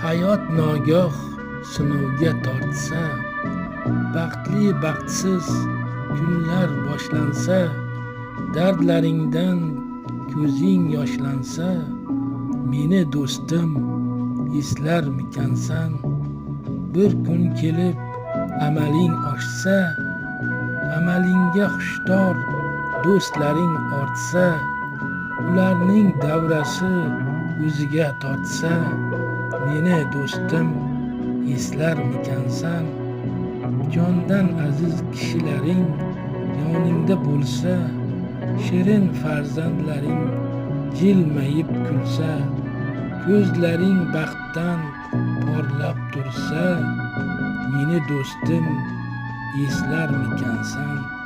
Hayot nogoh sinovga tortsa, baxtli baxtsiz kunlar boshlansa, dardlaringdan ko'zing yoshlansa, meni do'stim eslarmikansan? Bir kun kelib amaling oshsa, amalingga xushtor do'stlaring ortsa, ularning davrasi o'ziga tortsa, meni do'stim eslarmikansan? Jondan aziz kishilaring yoningda bo'lsa, shirin farzandlaring jilmayib kulsa, ko'zlaring baxtdan porlab tursa, meni do'stim eslarmikansan?